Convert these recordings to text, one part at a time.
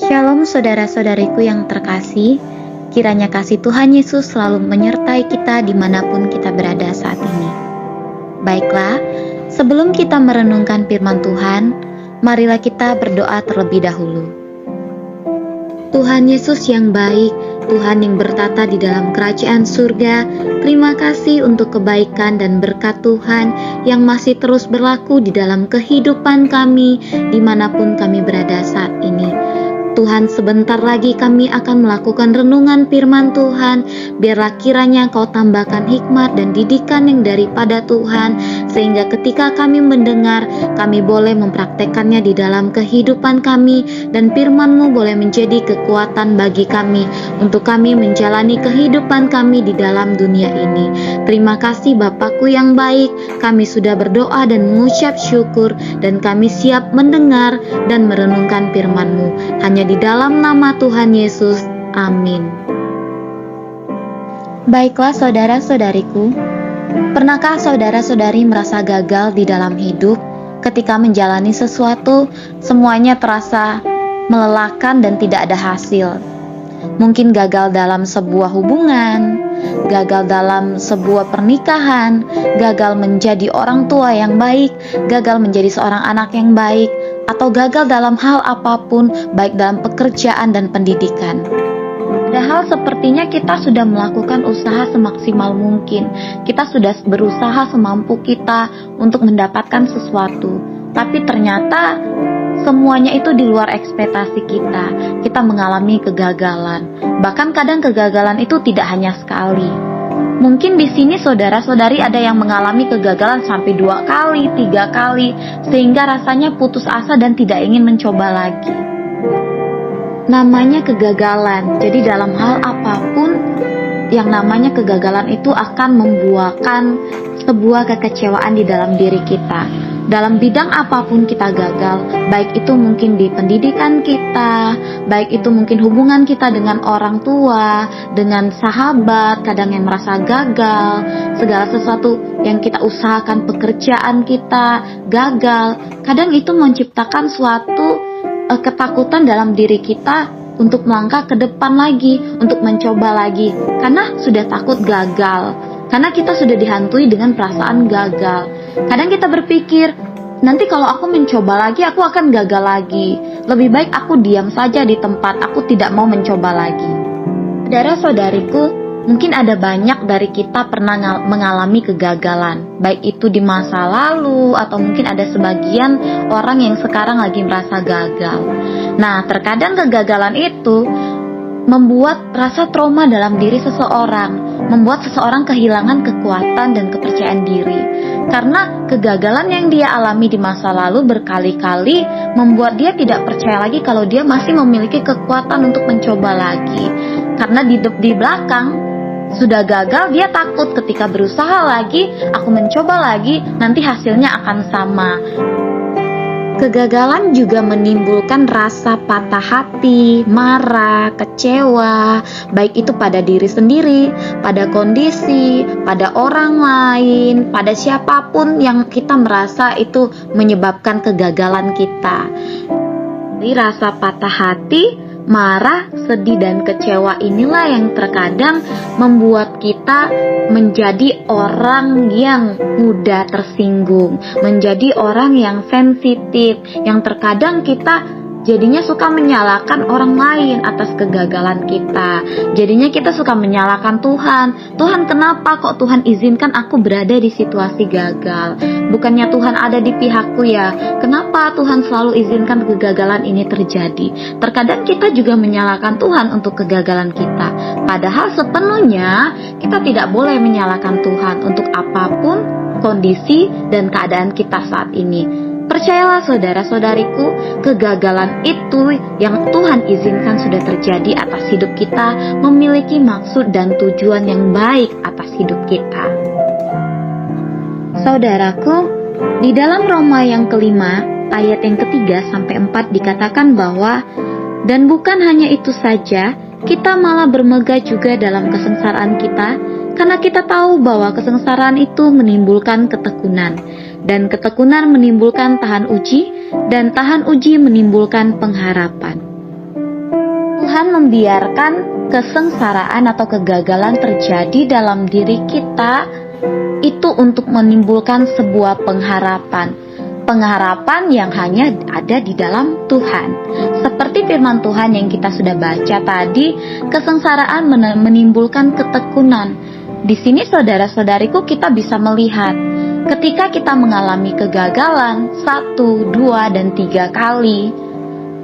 Shalom saudara-saudariku yang terkasih, kiranya kasih Tuhan Yesus selalu menyertai kita dimanapun kita berada saat ini. Baiklah, sebelum kita merenungkan firman Tuhan, marilah kita berdoa terlebih dahulu. Tuhan Yesus yang baik, Tuhan yang bertata di dalam kerajaan surga, terima kasih untuk kebaikan dan berkat Tuhan yang masih terus berlaku di dalam kehidupan kami dimanapun kami berada saat ini. Tuhan, sebentar lagi kami akan melakukan renungan firman Tuhan. Biarlah kiranya Kau tambahkan hikmat dan didikan yang daripada Tuhan, sehingga ketika kami mendengar, kami boleh mempraktekannya di dalam kehidupan kami, dan firman-Mu boleh menjadi kekuatan bagi kami, untuk kami menjalani kehidupan kami di dalam dunia ini. Terima kasih Bapakku yang baik, kami sudah berdoa dan mengucap syukur, dan kami siap mendengar dan merenungkan firman-Mu. Hanya di dalam nama Tuhan Yesus, amin. Baiklah saudara-saudariku, pernahkah saudara-saudari merasa gagal di dalam hidup ketika menjalani sesuatu, semuanya terasa melelahkan dan tidak ada hasil? Mungkin gagal dalam sebuah hubungan, gagal dalam sebuah pernikahan, gagal menjadi orang tua yang baik, gagal menjadi seorang anak yang baik, atau gagal dalam hal apapun, baik dalam pekerjaan dan pendidikan. Padahal sepertinya kita sudah melakukan usaha semaksimal mungkin. Kita sudah berusaha semampu kita untuk mendapatkan sesuatu. Tapi ternyata semuanya itu di luar ekspektasi kita. Kita mengalami kegagalan. Bahkan kadang kegagalan itu tidak hanya sekali. Mungkin di sini saudara-saudari ada yang mengalami kegagalan sampai 2 kali, 3 kali, sehingga rasanya putus asa dan tidak ingin mencoba lagi. Namanya kegagalan. Jadi dalam hal apapun, yang namanya kegagalan itu akan membuahkan sebuah kekecewaan di dalam diri kita. Dalam bidang apapun kita gagal, baik itu mungkin di pendidikan kita, baik itu mungkin hubungan kita dengan orang tua, dengan sahabat, kadang yang merasa gagal, segala sesuatu yang kita usahakan, pekerjaan kita gagal, kadang itu menciptakan suatu ketakutan dalam diri kita untuk melangkah ke depan lagi, untuk mencoba lagi, karena sudah takut gagal, karena kita sudah dihantui dengan perasaan gagal. Kadang kita berpikir, nanti kalau aku mencoba lagi, aku akan gagal lagi. Lebih baik aku diam saja di tempat, aku tidak mau mencoba lagi. Saudara-saudariku, mungkin ada banyak dari kita pernah mengalami kegagalan, baik itu di masa lalu, atau mungkin ada sebagian orang yang sekarang lagi merasa gagal. Nah, terkadang kegagalan itu membuat rasa trauma dalam diri seseorang, membuat seseorang kehilangan kekuatan dan kepercayaan diri. Karena kegagalan yang dia alami di masa lalu berkali-kali membuat dia tidak percaya lagi kalau dia masih memiliki kekuatan untuk mencoba lagi. Karena di belakang sudah gagal, dia takut ketika berusaha lagi, aku mencoba lagi, nanti hasilnya akan sama. Kegagalan juga menimbulkan rasa patah hati, marah, kecewa, baik itu pada diri sendiri, pada kondisi, pada orang lain, pada siapapun yang kita merasa itu menyebabkan kegagalan kita. Jadi rasa patah hati, marah, sedih, dan kecewa inilah yang terkadang membuat kita menjadi orang yang mudah tersinggung, menjadi orang yang sensitif, yang terkadang kita jadinya suka menyalahkan orang lain atas kegagalan kita. Jadinya kita suka menyalahkan Tuhan. Tuhan, kenapa kok Tuhan izinkan aku berada di situasi gagal? Bukannya Tuhan ada di pihakku ya? Kenapa Tuhan selalu izinkan kegagalan ini terjadi? Terkadang kita juga menyalahkan Tuhan untuk kegagalan kita. Padahal sepenuhnya kita tidak boleh menyalahkan Tuhan untuk apapun kondisi dan keadaan kita saat ini. Percayalah saudara-saudariku, kegagalan itu yang Tuhan izinkan sudah terjadi atas hidup kita, memiliki maksud dan tujuan yang baik atas hidup kita. Saudaraku, di dalam Roma yang kelima, ayat yang 3-4 dikatakan bahwa, dan bukan hanya itu saja, kita malah bermegah juga dalam kesengsaraan kita, karena kita tahu bahwa kesengsaraan itu menimbulkan ketekunan, dan ketekunan menimbulkan tahan uji, dan tahan uji menimbulkan pengharapan. Tuhan membiarkan kesengsaraan atau kegagalan terjadi dalam diri kita itu untuk menimbulkan sebuah pengharapan yang hanya ada di dalam Tuhan. Seperti firman Tuhan yang kita sudah baca tadi, kesengsaraan menimbulkan ketekunan. Di sini saudara-saudariku, kita bisa melihat ketika kita mengalami kegagalan 1, 2, dan 3 kali,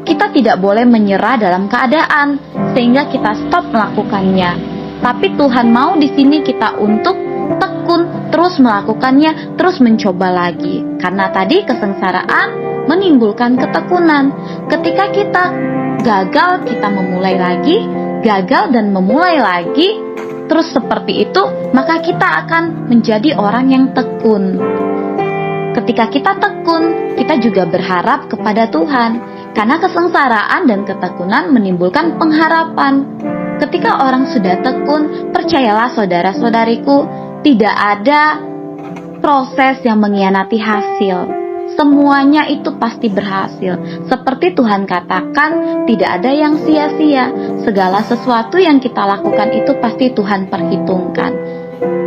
kita tidak boleh menyerah dalam keadaan sehingga kita stop melakukannya. Tapi Tuhan mau di sini kita untuk tekun, terus melakukannya, terus mencoba lagi. Karena tadi kesengsaraan menimbulkan ketekunan. Ketika kita gagal, kita memulai lagi, gagal dan memulai lagi, terus seperti itu, maka kita akan menjadi orang yang tekun. Ketika kita tekun, kita juga berharap kepada Tuhan. Karena kesengsaraan dan ketekunan menimbulkan pengharapan. Ketika orang sudah tekun, percayalah saudara-saudariku, tidak ada proses yang mengkhianati hasil. Semuanya itu pasti berhasil. Seperti Tuhan katakan, tidak ada yang sia-sia. Segala sesuatu yang kita lakukan itu pasti Tuhan perhitungkan.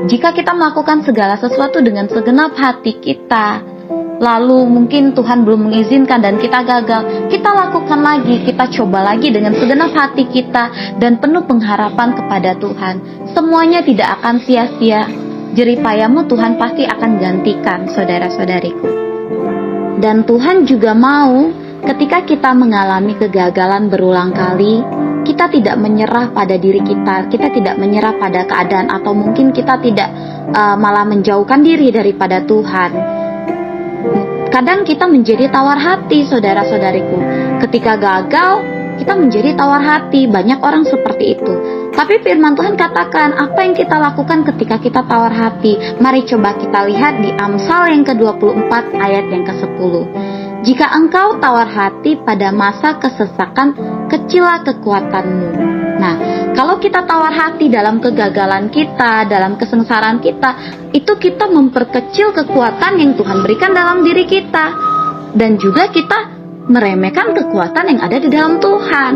Jika kita melakukan segala sesuatu dengan segenap hati kita, lalu mungkin Tuhan belum mengizinkan dan kita gagal, kita lakukan lagi, kita coba lagi dengan segenap hati kita dan penuh pengharapan kepada Tuhan. Semuanya tidak akan sia-sia. Jeripayamu Tuhan pasti akan gantikan, saudara-saudariku. Dan Tuhan juga mau ketika kita mengalami kegagalan berulang kali, kita tidak menyerah pada diri kita tidak menyerah pada keadaan, atau mungkin kita tidak malah menjauhkan diri daripada Tuhan. Kadang kita menjadi tawar hati, saudara-saudariku. Ketika gagal, kita menjadi tawar hati. Banyak orang seperti itu. Tapi firman Tuhan katakan, apa yang kita lakukan ketika kita tawar hati? Mari coba kita lihat di Amsal yang ke-24 ayat yang ke-10. Jika engkau tawar hati pada masa kesesakan, kecillah kekuatanmu. Nah, kalau kita tawar hati dalam kegagalan kita, dalam kesengsaraan kita, itu kita memperkecil kekuatan yang Tuhan berikan dalam diri kita. Dan juga kita meremehkan kekuatan yang ada di dalam Tuhan.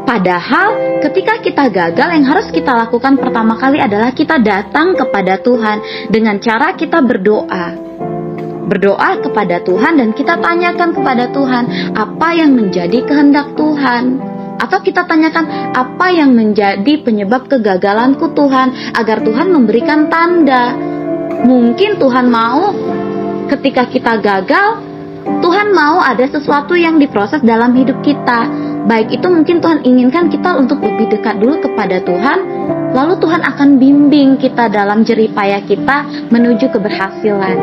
Padahal ketika kita gagal, yang harus kita lakukan pertama kali adalah kita datang kepada Tuhan dengan cara kita berdoa. Berdoa kepada Tuhan dan kita tanyakan kepada Tuhan apa yang menjadi kehendak Tuhan. Atau kita tanyakan apa yang menjadi penyebab kegagalanku Tuhan, agar Tuhan memberikan tanda. Mungkin Tuhan mau ketika kita gagal, Tuhan mau ada sesuatu yang diproses dalam hidup kita. Baik itu mungkin Tuhan inginkan kita untuk lebih dekat dulu kepada Tuhan, lalu Tuhan akan bimbing kita dalam jeripaya kita menuju keberhasilan.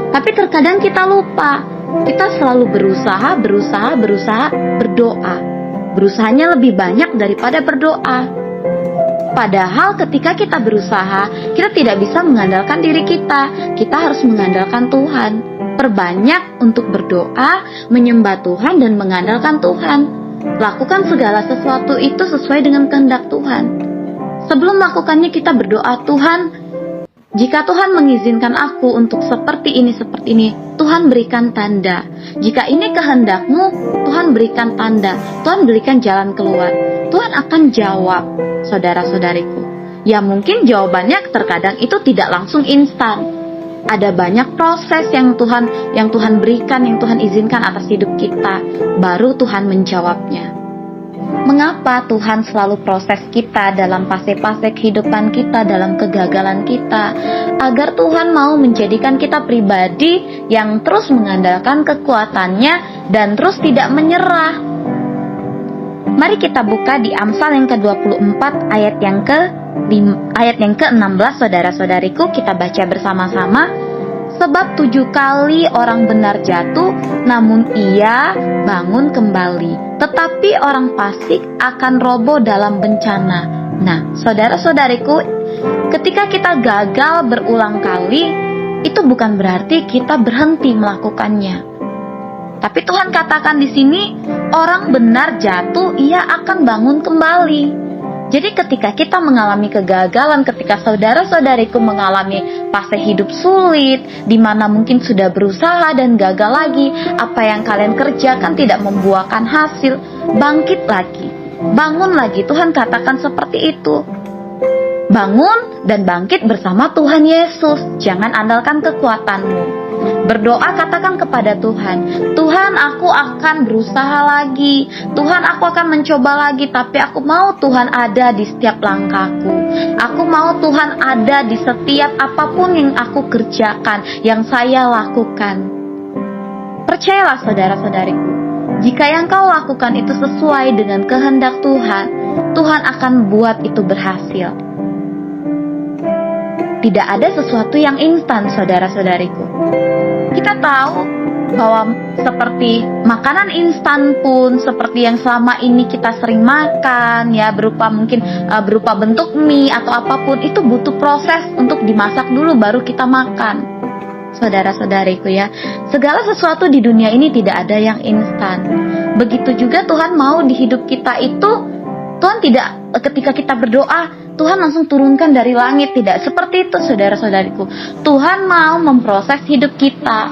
Tapi terkadang kita lupa, kita selalu berusaha berdoa. Berusahanya lebih banyak daripada berdoa. Padahal ketika kita berusaha, kita tidak bisa mengandalkan diri kita. Kita harus mengandalkan Tuhan. Perbanyak untuk berdoa, menyembah Tuhan dan mengandalkan Tuhan. Lakukan segala sesuatu itu sesuai dengan kehendak Tuhan. Sebelum melakukannya kita berdoa, Tuhan, jika Tuhan mengizinkan aku untuk seperti ini, Tuhan berikan tanda. Jika ini kehendak-Mu, Tuhan berikan tanda. Tuhan berikan jalan keluar. Tuhan akan jawab, saudara-saudariku. Ya mungkin jawabannya terkadang itu tidak langsung instan. Ada banyak proses yang Tuhan berikan, yang Tuhan izinkan atas hidup kita. Baru Tuhan menjawabnya. Mengapa Tuhan selalu proses kita dalam fase-fase kehidupan kita, dalam kegagalan kita? Agar Tuhan mau menjadikan kita pribadi yang terus mengandalkan kekuatannya dan terus tidak menyerah. Mari kita buka di Amsal yang ke-24 ayat yang ke-16, saudara-saudariku, kita baca bersama-sama. Sebab 7 kali orang benar jatuh, namun ia bangun kembali. Tetapi orang fasik akan roboh dalam bencana. Nah, saudara-saudariku, ketika kita gagal berulang kali, itu bukan berarti kita berhenti melakukannya. Tapi Tuhan katakan di sini, orang benar jatuh, ia akan bangun kembali. Jadi ketika kita mengalami kegagalan, ketika saudara-saudariku mengalami fase hidup sulit, di mana mungkin sudah berusaha dan gagal lagi, apa yang kalian kerjakan tidak membuahkan hasil, bangkit lagi. bangun lagi. Tuhan katakan seperti itu. Bangun dan bangkit bersama Tuhan Yesus. Jangan andalkan kekuatanmu. Berdoa, katakan kepada Tuhan, Tuhan, aku akan berusaha lagi. Tuhan, aku akan mencoba lagi. Tapi aku mau Tuhan ada di setiap langkahku. Aku mau Tuhan ada di setiap apapun yang aku kerjakan, yang saya lakukan. Percayalah saudara-saudariku, jika yang kau lakukan itu sesuai dengan kehendak Tuhan, Tuhan akan buat itu berhasil. Tidak ada sesuatu yang instan, saudara-saudariku. Kita tahu bahwa seperti makanan instan pun, seperti yang selama ini kita sering makan, ya, berupa mungkin berupa bentuk mie atau apapun, itu butuh proses untuk dimasak dulu baru kita makan. Saudara-saudariku ya, segala sesuatu di dunia ini tidak ada yang instan. Begitu juga Tuhan mau di hidup kita itu, Tuhan tidak, ketika kita berdoa, Tuhan langsung turunkan dari langit. Tidak seperti itu, saudara-saudariku. Tuhan mau memproses hidup kita,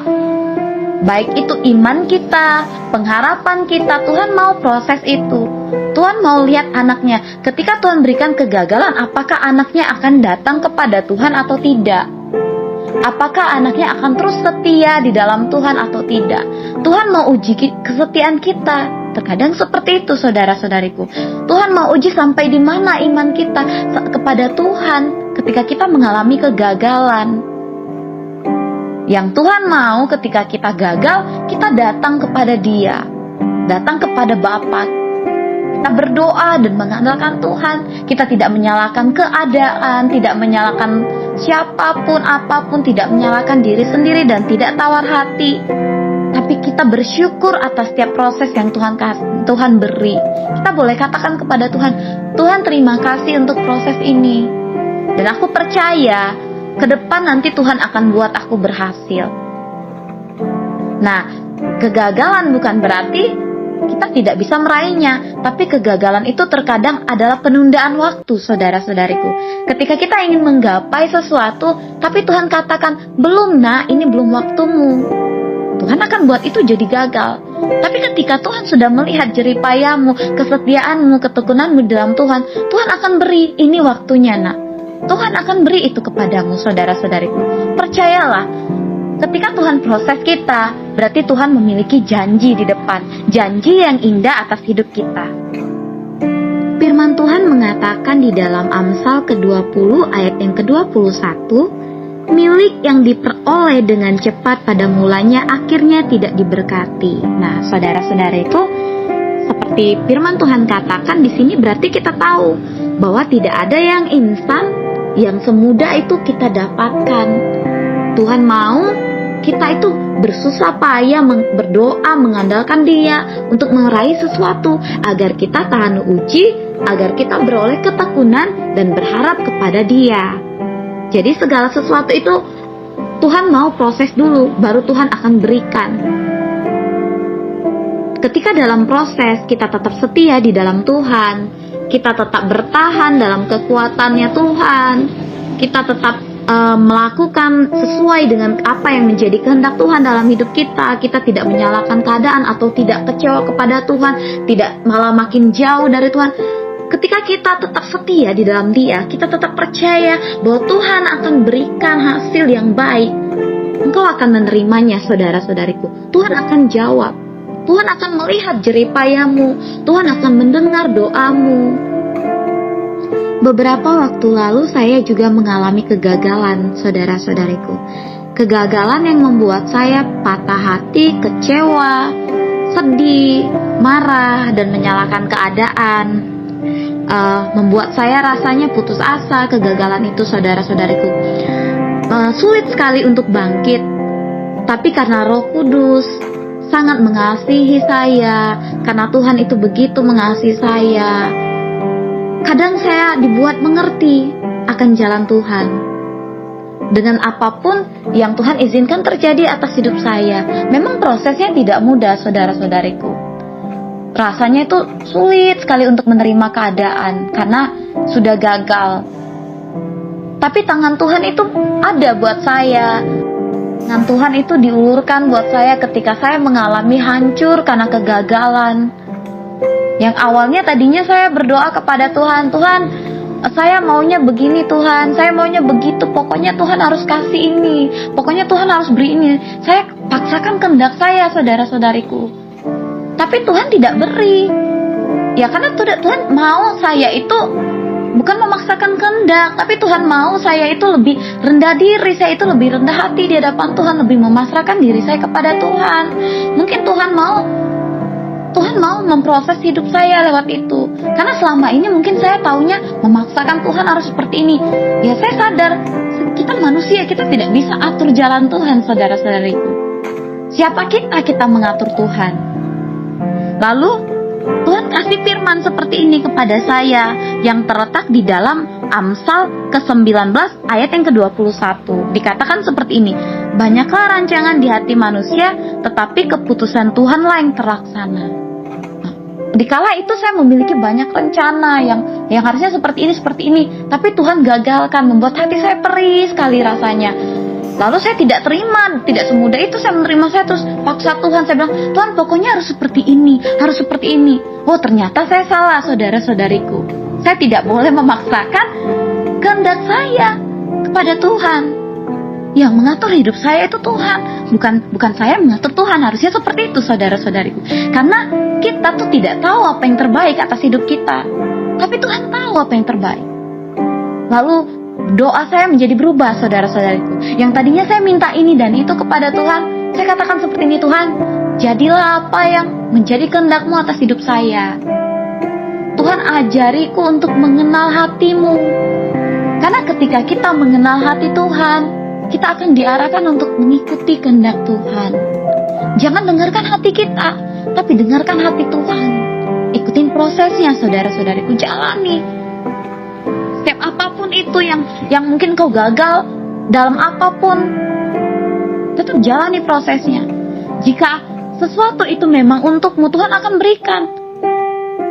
baik itu iman kita, pengharapan kita. Tuhan mau proses itu. Tuhan mau lihat anaknya. Ketika Tuhan berikan kegagalan, apakah anaknya akan datang kepada Tuhan atau tidak? Apakah anaknya akan terus setia di dalam Tuhan atau tidak? Tuhan mau uji kesetiaan kita. Terkadang seperti itu, saudara-saudariku. Tuhan mau uji sampai di mana iman kita kepada Tuhan ketika kita mengalami kegagalan. Yang Tuhan mau ketika kita gagal, kita datang kepada Dia, datang kepada Bapa. Kita berdoa dan mengandalkan Tuhan. Kita tidak menyalahkan keadaan, tidak menyalahkan siapapun, apapun, tidak menyalahkan diri sendiri dan tidak tawar hati. Tapi kita bersyukur atas setiap proses yang Tuhan beri. Kita boleh katakan kepada Tuhan, Tuhan terima kasih untuk proses ini. Dan aku percaya, ke depan nanti Tuhan akan buat aku berhasil. Nah, kegagalan bukan berarti kita tidak bisa meraihnya. Tapi kegagalan itu terkadang adalah penundaan waktu, saudara-saudariku. Ketika kita ingin menggapai sesuatu, tapi Tuhan katakan, belum nak, ini belum waktumu. Tuhan akan buat itu jadi gagal. Tapi ketika Tuhan sudah melihat jeripayamu, kesetiaanmu, ketekunanmu dalam Tuhan, Tuhan akan beri, ini waktunya nak. Tuhan akan beri itu kepadamu, saudara-saudariku. Percayalah, ketika Tuhan proses kita, berarti Tuhan memiliki janji di depan. Janji yang indah atas hidup kita. Firman Tuhan mengatakan di dalam Amsal ke-20 ayat yang ke-21, milik yang diperoleh dengan cepat pada mulanya akhirnya tidak diberkati. Nah, saudara-saudariku, seperti firman Tuhan katakan di sini, berarti kita tahu bahwa tidak ada yang instan, yang semudah itu kita dapatkan. Tuhan mau kita itu bersusah payah berdoa, mengandalkan Dia untuk meraih sesuatu agar kita tahan uji, agar kita beroleh ketekunan dan berharap kepada Dia. Jadi segala sesuatu itu Tuhan mau proses dulu, baru Tuhan akan berikan. Ketika dalam proses kita tetap setia di dalam Tuhan, kita tetap bertahan dalam kekuatannya Tuhan, kita tetap melakukan sesuai dengan apa yang menjadi kehendak Tuhan dalam hidup kita. Kita tidak menyalahkan keadaan atau tidak kecewa kepada Tuhan, tidak malah makin jauh dari Tuhan. Ketika kita tetap setia di dalam Dia, kita tetap percaya bahwa Tuhan akan berikan hasil yang baik. Engkau akan menerimanya, saudara-saudariku. Tuhan akan jawab. Tuhan akan melihat jeripayamu. Tuhan akan mendengar doamu. Beberapa waktu lalu saya juga mengalami kegagalan, saudara-saudariku. Kegagalan yang membuat saya patah hati, kecewa, sedih, marah, dan menyalahkan keadaan. Membuat saya rasanya putus asa. Kegagalan itu, saudara-saudariku, sulit sekali untuk bangkit. Tapi karena Roh Kudus sangat mengasihi saya, karena Tuhan itu begitu mengasihi saya, kadang saya dibuat mengerti akan jalan Tuhan. Dengan apapun yang Tuhan izinkan terjadi atas hidup saya, memang prosesnya tidak mudah, saudara-saudariku. Rasanya itu sulit sekali untuk menerima keadaan karena sudah gagal. Tapi tangan Tuhan itu ada buat saya. Tangan Tuhan itu diulurkan buat saya ketika saya mengalami hancur karena kegagalan. Yang awalnya tadinya saya berdoa kepada Tuhan, Tuhan, saya maunya begini Tuhan, saya maunya begitu, pokoknya Tuhan harus kasih ini, pokoknya Tuhan harus beri ini. Saya paksakan kehendak saya, saudara-saudariku. Tapi Tuhan tidak beri. Ya karena Tuhan mau saya itu bukan memaksakan kehendak, tapi Tuhan mau saya itu lebih rendah diri, saya itu lebih rendah hati di hadapan Tuhan, lebih memasrahkan diri saya kepada Tuhan. Mungkin Tuhan mau memproses hidup saya lewat itu. Karena selama ini mungkin saya taunya memaksakan Tuhan harus seperti ini. Ya saya sadar, kita manusia, kita tidak bisa atur jalan Tuhan, saudara-saudariku. Siapa kita mengatur Tuhan? Lalu Tuhan kasih firman seperti ini kepada saya yang terletak di dalam Amsal ke-19 ayat yang ke-21. Dikatakan seperti ini, banyaklah rancangan di hati manusia, tetapi keputusan Tuhanlah yang terlaksana. Dikala itu saya memiliki banyak rencana yang harusnya seperti ini, tapi Tuhan gagalkan, membuat hati saya perih sekali rasanya. Lalu saya tidak terima, tidak semudah itu saya menerima. Saya terus paksa Tuhan, saya bilang, Tuhan pokoknya harus seperti ini, harus seperti ini. Oh ternyata saya salah, saudara-saudariku. Saya tidak boleh memaksakan kehendak saya kepada Tuhan. Yang mengatur hidup saya itu Tuhan, bukan saya mengatur Tuhan. Harusnya seperti itu, saudara-saudariku. Karena kita tuh tidak tahu apa yang terbaik atas hidup kita, tapi Tuhan tahu apa yang terbaik. Lalu doa saya menjadi berubah, saudara-saudariku. Yang tadinya saya minta ini dan itu kepada Tuhan, saya katakan seperti ini, Tuhan, jadilah apa yang menjadi kehendak-Mu atas hidup saya. Tuhan, ajariku untuk mengenal hati-Mu. Karena ketika kita mengenal hati Tuhan, kita akan diarahkan untuk mengikuti kehendak Tuhan. Jangan dengarkan hati kita, tapi dengarkan hati Tuhan. Ikutin prosesnya, saudara-saudariku, jalani. Setiap apapun itu yang mungkin kau gagal dalam apapun, tetap jalani prosesnya. Jika sesuatu itu memang untukmu, Tuhan akan berikan.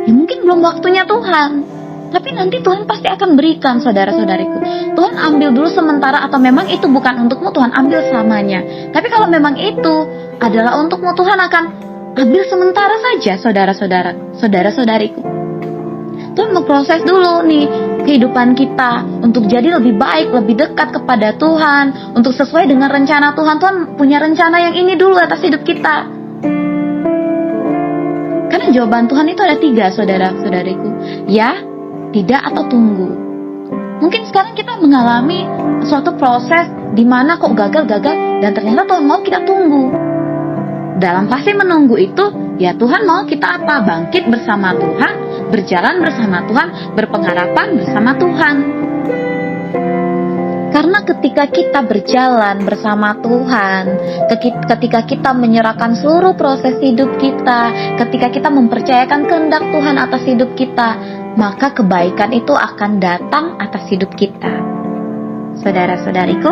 Ya mungkin belum waktunya Tuhan, tapi nanti Tuhan pasti akan berikan, saudara-saudariku. Tuhan ambil dulu sementara, atau memang itu bukan untukmu, Tuhan ambil selamanya. Tapi kalau memang itu adalah untukmu, Tuhan akan ambil sementara saja, saudara-saudariku. Tuhan memproses dulu nih kehidupan kita untuk jadi lebih baik, lebih dekat kepada Tuhan, untuk sesuai dengan rencana Tuhan. Tuhan punya rencana yang ini dulu atas hidup kita. Karena jawaban Tuhan itu ada 3, saudara-saudariku. Ya, tidak, atau tunggu. Mungkin sekarang kita mengalami suatu proses di mana kok gagal, dan ternyata Tuhan mau kita tunggu. Dalam fase menunggu itu, ya Tuhan mau kita apa? Bangkit bersama Tuhan, berjalan bersama Tuhan, berpengharapan bersama Tuhan. Karena ketika kita berjalan bersama Tuhan, ketika kita menyerahkan seluruh proses hidup kita, ketika kita mempercayakan kehendak Tuhan atas hidup kita, maka kebaikan itu akan datang atas hidup kita. Saudara-saudariku,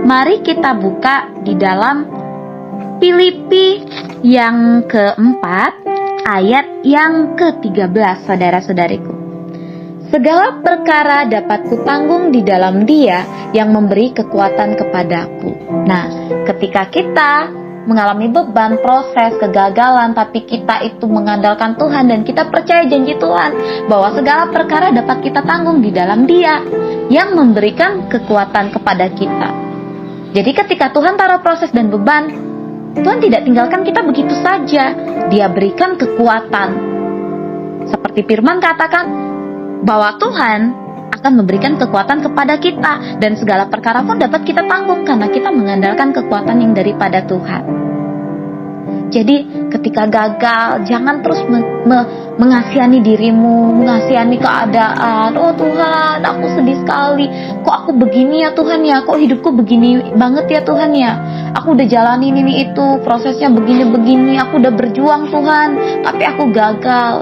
mari kita buka di dalam Filipi yang keempat, ayat yang ke-13, saudara-saudariku. Segala perkara dapat kutanggung di dalam Dia yang memberi kekuatan kepadaku. Nah, ketika kita mengalami beban, proses, kegagalan, tapi kita itu mengandalkan Tuhan dan kita percaya janji Tuhan bahwa segala perkara dapat kita tanggung di dalam Dia yang memberikan kekuatan kepada kita. Jadi ketika Tuhan taruh proses dan beban, Tuhan tidak tinggalkan kita begitu saja. Dia berikan kekuatan. Seperti firman katakan bahwa Tuhan akan memberikan kekuatan kepada kita, dan segala perkara pun dapat kita tanggung karena kita mengandalkan kekuatan yang daripada Tuhan. Jadi ketika gagal, jangan terus mengasihani dirimu, mengasihani keadaan. Oh Tuhan, aku sedih sekali. Kok aku begini ya Tuhan ya? Kok hidupku begini banget ya Tuhan ya? Aku udah jalanin ini itu, prosesnya begini-begini. Aku udah berjuang Tuhan, tapi aku gagal.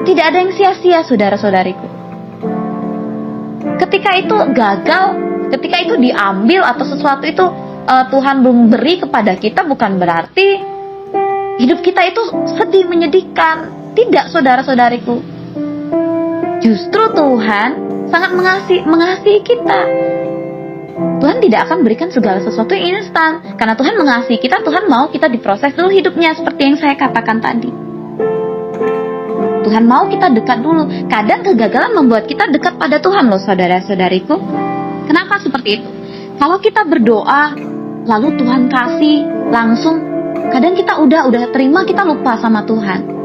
Tidak ada yang sia-sia, saudara-saudariku. Ketika itu gagal, ketika itu diambil atau sesuatu itu Tuhan belum beri kepada kita, bukan berarti hidup kita itu sedih, menyedihkan. Tidak, saudara-saudariku. Justru Tuhan sangat mengasihi kita. Tuhan tidak akan berikan segala sesuatu yang instan. Karena Tuhan mengasihi kita, Tuhan mau kita diproses dulu hidupnya, seperti yang saya katakan tadi. Tuhan mau kita dekat dulu. Kadang kegagalan membuat kita dekat pada Tuhan loh saudara-saudariku. Kenapa seperti itu? Kalau kita berdoa, lalu Tuhan kasih langsung, kadang kita udah terima, kita lupa sama Tuhan.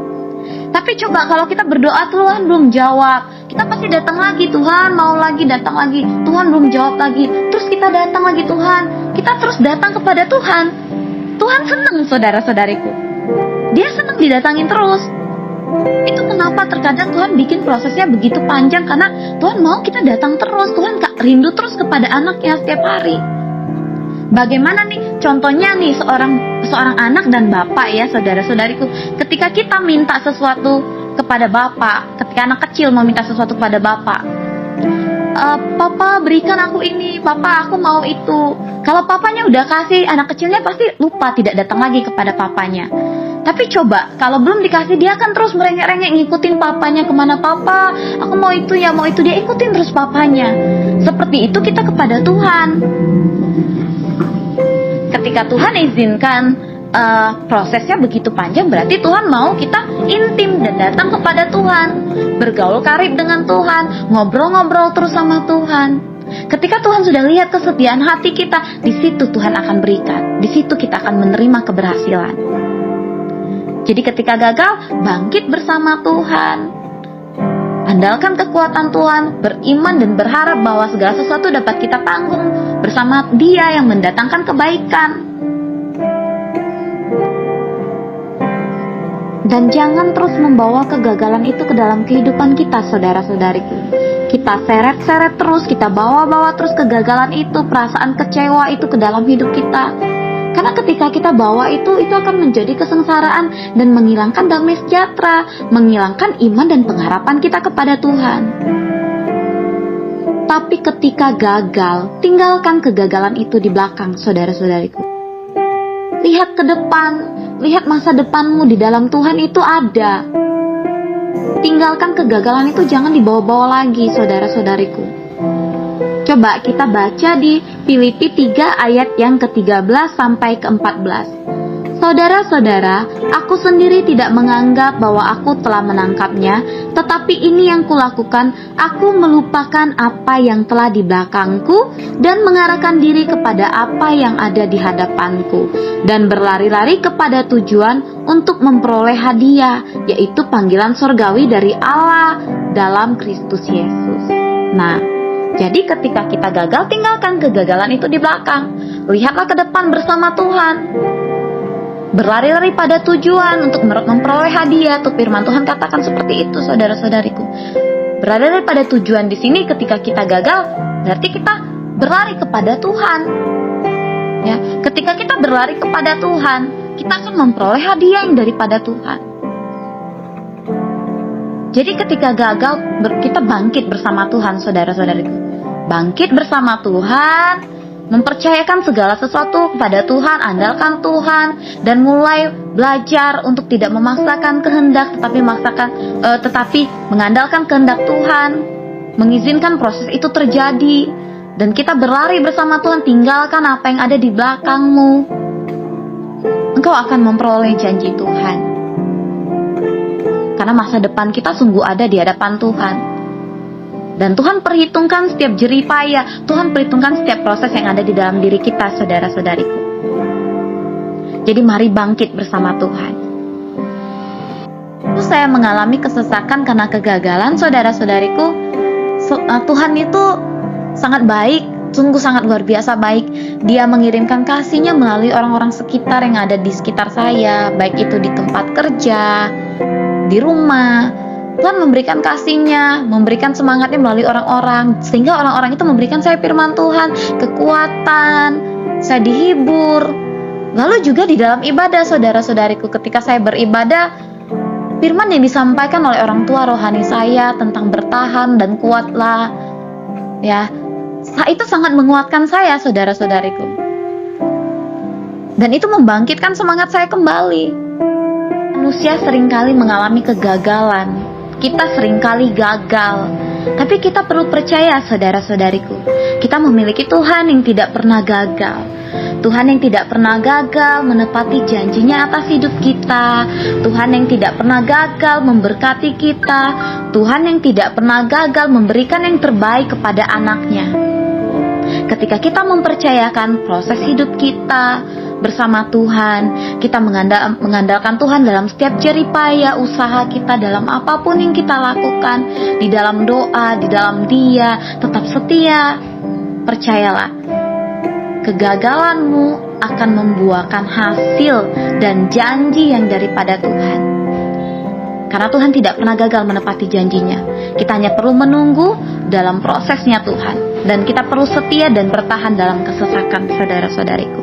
Tapi coba kalau kita berdoa, Tuhan belum jawab, kita pasti datang lagi, Tuhan mau lagi, datang lagi, Tuhan belum jawab lagi, terus kita datang lagi, Tuhan, kita terus datang kepada Tuhan. Tuhan senang saudara-saudariku, Dia senang didatangin terus. Itu kenapa terkadang Tuhan bikin prosesnya begitu panjang, karena Tuhan mau kita datang terus. Tuhan rindu terus kepada anaknya setiap hari. Bagaimana nih contohnya nih seorang anak dan bapak ya saudara-saudariku. Ketika kita minta sesuatu kepada bapak, ketika anak kecil mau minta sesuatu kepada bapak, Papa berikan aku ini, Papa aku mau itu. Kalau papanya udah kasih, anak kecilnya pasti lupa, tidak datang lagi kepada papanya. Tapi coba, kalau belum dikasih, dia akan terus merengek-rengek ngikutin papanya kemana. Papa, aku mau itu ya, mau itu. Dia ikutin terus papanya. Seperti itu kita kepada Tuhan. Ketika Tuhan izinkan prosesnya begitu panjang, berarti Tuhan mau kita intim dan datang kepada Tuhan, bergaul karib dengan Tuhan, ngobrol-ngobrol terus sama Tuhan. Ketika Tuhan sudah lihat kesetiaan hati kita, di situ Tuhan akan berikan, di situ kita akan menerima keberhasilan. Jadi ketika gagal, bangkit bersama Tuhan, andalkan kekuatan Tuhan, beriman dan berharap bahwa segala sesuatu dapat kita tanggung bersama Dia yang mendatangkan kebaikan. Dan jangan terus membawa kegagalan itu ke dalam kehidupan kita, saudara-saudariku. Kita seret-seret terus, kita bawa-bawa terus kegagalan itu, perasaan kecewa itu ke dalam hidup kita. Karena ketika kita bawa itu akan menjadi kesengsaraan dan menghilangkan damai sejahtera, menghilangkan iman dan pengharapan kita kepada Tuhan. Tapi ketika gagal, tinggalkan kegagalan itu di belakang, saudara-saudariku. Lihat ke depan, lihat masa depanmu di dalam Tuhan itu ada. Tinggalkan kegagalan itu, jangan dibawa-bawa lagi, saudara-saudariku. Coba kita baca di Filipi 3 ayat yang ke-13 sampai ke-14. Saudara-saudara, aku sendiri tidak menganggap bahwa aku telah menangkapnya, tetapi ini yang kulakukan, aku melupakan apa yang telah di belakangku dan mengarahkan diri kepada apa yang ada di hadapanku, dan berlari-lari kepada tujuan untuk memperoleh hadiah, yaitu panggilan surgawi dari Allah dalam Kristus Yesus. Nah, jadi ketika kita gagal, tinggalkan kegagalan itu di belakang. Lihatlah ke depan bersama Tuhan. Berlari-lari pada tujuan untuk memperoleh hadiah. Tuh firman Tuhan katakan seperti itu, saudara-saudariku. Berlari-lari pada tujuan di sini ketika kita gagal, berarti kita berlari kepada Tuhan. Ya, ketika kita berlari kepada Tuhan, kita akan memperoleh hadiah yang daripada Tuhan. Jadi ketika gagal, kita bangkit bersama Tuhan, saudara-saudariku. Bangkit bersama Tuhan, mempercayakan segala sesuatu kepada Tuhan, andalkan Tuhan, dan mulai belajar untuk tidak memaksakan kehendak, tetapi mengandalkan kehendak Tuhan, mengizinkan proses itu terjadi, dan kita berlari bersama Tuhan. Tinggalkan apa yang ada di belakangmu. Engkau akan memperoleh janji Tuhan. Karena masa depan kita sungguh ada di hadapan Tuhan. Dan Tuhan perhitungkan setiap jerih payah, Tuhan perhitungkan setiap proses yang ada di dalam diri kita, saudara-saudariku. Jadi mari bangkit bersama Tuhan. Terus saya mengalami kesesakan karena kegagalan, saudara-saudariku. Tuhan itu sangat baik, sungguh sangat luar biasa baik. Dia mengirimkan kasih-Nya melalui orang-orang sekitar yang ada di sekitar saya, baik itu di tempat kerja, di rumah. Tuhan memberikan kasih-Nya, memberikan semangatnya melalui orang-orang, sehingga orang-orang itu memberikan saya firman Tuhan, kekuatan, saya dihibur. Lalu juga di dalam ibadah, saudara-saudariku, ketika saya beribadah, firman yang disampaikan oleh orang tua rohani saya tentang bertahan dan kuatlah, ya, itu sangat menguatkan saya, saudara-saudariku. Dan itu membangkitkan semangat saya kembali. Manusia seringkali mengalami kegagalan. Kita seringkali gagal, tapi kita perlu percaya, saudara-saudariku, kita memiliki Tuhan yang tidak pernah gagal. Tuhan yang tidak pernah gagal menepati janjinya atas hidup kita, Tuhan yang tidak pernah gagal memberkati kita, Tuhan yang tidak pernah gagal memberikan yang terbaik kepada anaknya. Ketika kita mempercayakan proses hidup kita bersama Tuhan, kita mengandalkan Tuhan dalam setiap jeripaya usaha kita, dalam apapun yang kita lakukan, di dalam doa, di dalam Dia, tetap setia. Percayalah, kegagalanmu akan membuahkan hasil dan janji yang daripada Tuhan. Karena Tuhan tidak pernah gagal menepati janjinya. Kita hanya perlu menunggu dalam prosesnya Tuhan. Dan kita perlu setia dan bertahan dalam kesesakan, saudara-saudariku.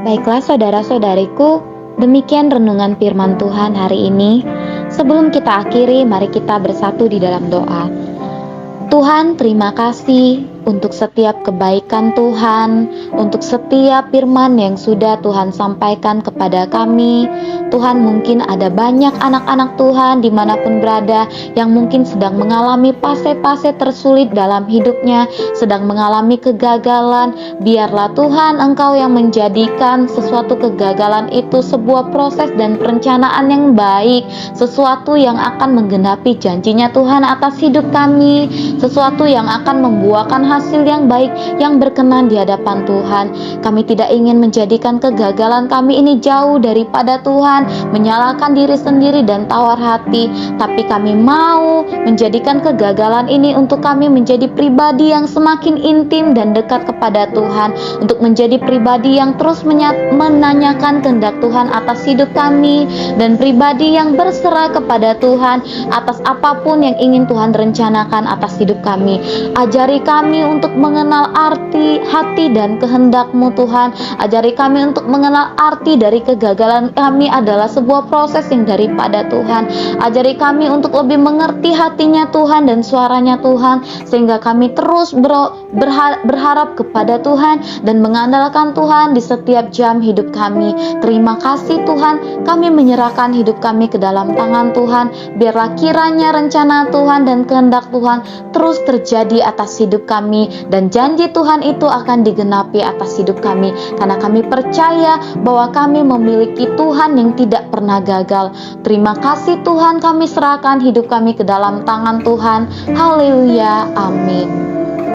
Baiklah saudara-saudariku, demikian renungan firman Tuhan hari ini. Sebelum kita akhiri, mari kita bersatu di dalam doa. Tuhan, terima kasih untuk setiap kebaikan Tuhan, untuk setiap firman yang sudah Tuhan sampaikan kepada kami. Tuhan, mungkin ada banyak anak-anak Tuhan dimanapun berada yang mungkin sedang mengalami fase-fase tersulit dalam hidupnya, sedang mengalami kegagalan. Biarlah Tuhan Engkau yang menjadikan sesuatu kegagalan itu sebuah proses dan perencanaan yang baik, sesuatu yang akan menggenapi janjinya Tuhan atas hidup kami, sesuatu yang akan membuahkan hasil yang baik yang berkenan di hadapan Tuhan. Kami tidak ingin menjadikan kegagalan kami ini jauh daripada Tuhan, menyalahkan diri sendiri dan tawar hati, tapi kami mau menjadikan kegagalan ini untuk kami menjadi pribadi yang semakin intim dan dekat kepada Tuhan, untuk menjadi pribadi yang terus menanyakan kehendak Tuhan atas hidup kami, dan pribadi yang berserah kepada Tuhan atas apapun yang ingin Tuhan rencanakan atas hidup kami. Ajari kami untuk mengenal arti hati dan kehendak-Mu Tuhan. Ajari kami untuk mengenal arti dari kegagalan kami adalah sebuah proses yang daripada Tuhan. Ajari kami untuk lebih mengerti hatinya Tuhan dan suaranya Tuhan, sehingga kami terus berharap kepada Tuhan dan mengandalkan Tuhan di setiap jam hidup kami. Terima kasih Tuhan, kami menyerahkan hidup kami ke dalam tangan Tuhan. Biarlah kiranya rencana Tuhan dan kehendak Tuhan terus terjadi atas hidup kami, dan janji Tuhan itu akan digenapi atas hidup kami, karena kami percaya bahwa kami memiliki Tuhan yang tidak pernah gagal. Terima kasih Tuhan, kami serahkan hidup kami ke dalam tangan Tuhan. Haleluya, amin.